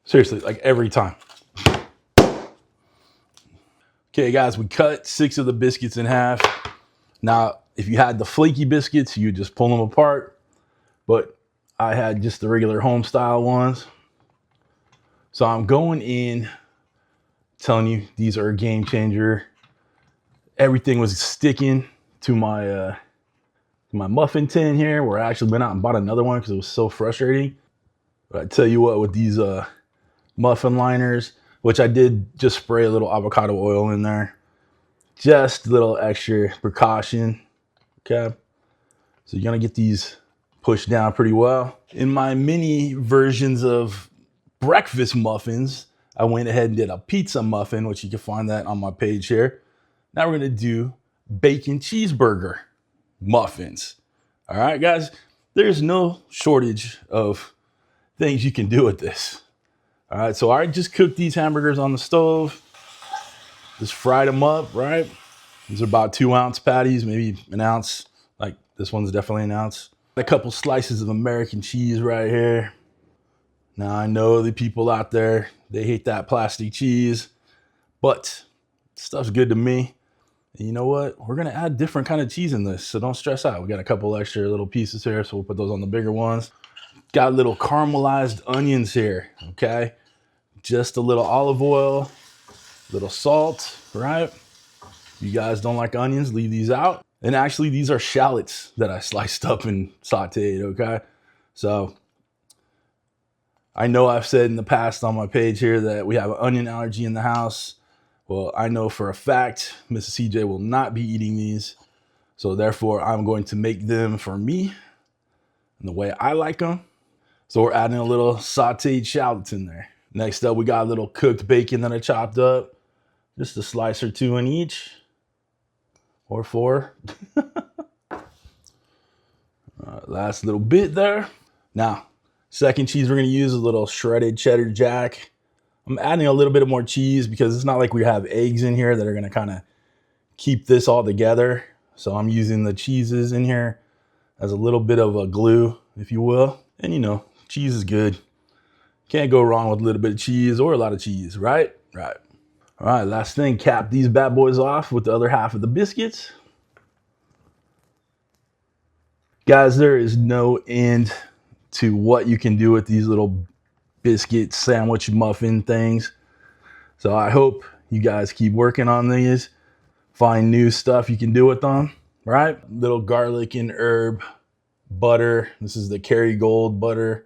Seriously, like every time. Okay, guys, we cut 6 of the biscuits in half. Now, if you had the flaky biscuits, you just pull them apart. But I had just the regular home style ones. So I'm going in, telling you these are a game changer. Everything was sticking to my muffin tin here, where I actually went out and bought another one because it was so frustrating. But I tell you what, with these muffin liners, which I did just spray a little avocado oil in there, just a little extra precaution. Okay, so you're gonna get these pushed down pretty well. In my mini versions of breakfast muffins, I went ahead and did a pizza muffin, which you can find that on my page here. Now we're gonna do bacon cheeseburger muffins. All right, guys, there's no shortage of things you can do with this. All right, so I just cooked these hamburgers on the stove. Just fried them up, right? These are about 2-ounce patties, maybe an ounce. Like this one's definitely an ounce. A couple slices of American cheese right here. Now I know the people out there, they hate that plastic cheese, but stuff's good to me. And you know what? We're gonna add different kind of cheese in this, so don't stress out. We got a couple extra little pieces here, so we'll put those on the bigger ones. Got little caramelized onions here, okay? Just a little olive oil, little salt, right? You guys don't like onions, leave these out. And actually, these are shallots that I sliced up and sauteed, okay? So I know I've said in the past on my page here that we have an onion allergy in the house. Well, I know for a fact Mrs. CJ will not be eating these. So therefore, I'm going to make them for me and the way I like them. So we're adding a little sauteed shallots in there. Next up, we got a little cooked bacon that I chopped up. Just a slice or 2 in each. Or 4. Last little bit there. Now, second cheese we're going to use is a little shredded cheddar jack. I'm adding a little bit more cheese because it's not like we have eggs in here that are going to kind of keep this all together. So I'm using the cheeses in here as a little bit of a glue, if you will. And you know, cheese is good. Can't go wrong with a little bit of cheese or a lot of cheese, right? Right. All right, last thing, cap these bad boys off with the other half of the biscuits. Guys, there is no end to what you can do with these little biscuit sandwich muffin things. So I hope you guys keep working on these. Find new stuff you can do with them, right? Little garlic and herb butter. This is the Kerrygold butter.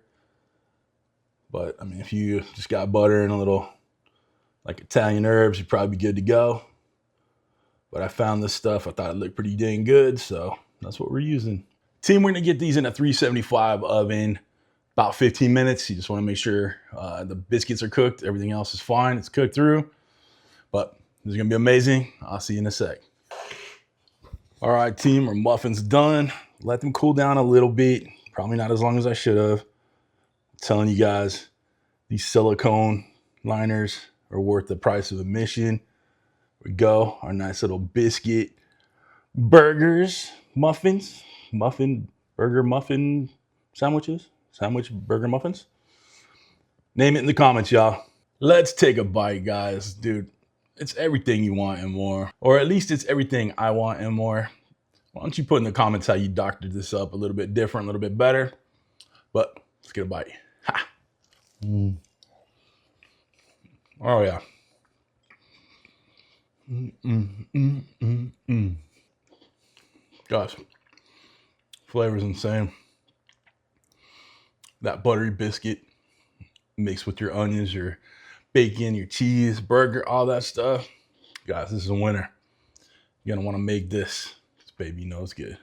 But I mean, if you just got butter and a little like Italian herbs, you'd probably be good to go. But I found this stuff, I thought it looked pretty dang good, so that's what we're using. Team, we're gonna get these in a 375 oven, about 15 minutes. You just wanna make sure the biscuits are cooked, everything else is fine, it's cooked through. But this is gonna be amazing. I'll see you in a sec. All right, team, our muffins done. Let them cool down a little bit. Probably not as long as I should have. I'm telling you guys, these silicone liners are worth the price of admission. We go, our nice little biscuit burgers, muffins, burger muffin sandwiches, sandwich burger muffins. Name it in the comments, y'all. Let's take a bite, guys. Dude, it's everything you want and more. Or at least it's everything I want and more. Why don't you put in the comments how you doctored this up a little bit different, a little bit better. But let's get a bite. Ha. Oh, yeah. Gosh, flavor's insane. That buttery biscuit mixed with your onions, your bacon, your cheese, burger, all that stuff. Guys, this is a winner. You're gonna wanna make this. This baby knows good.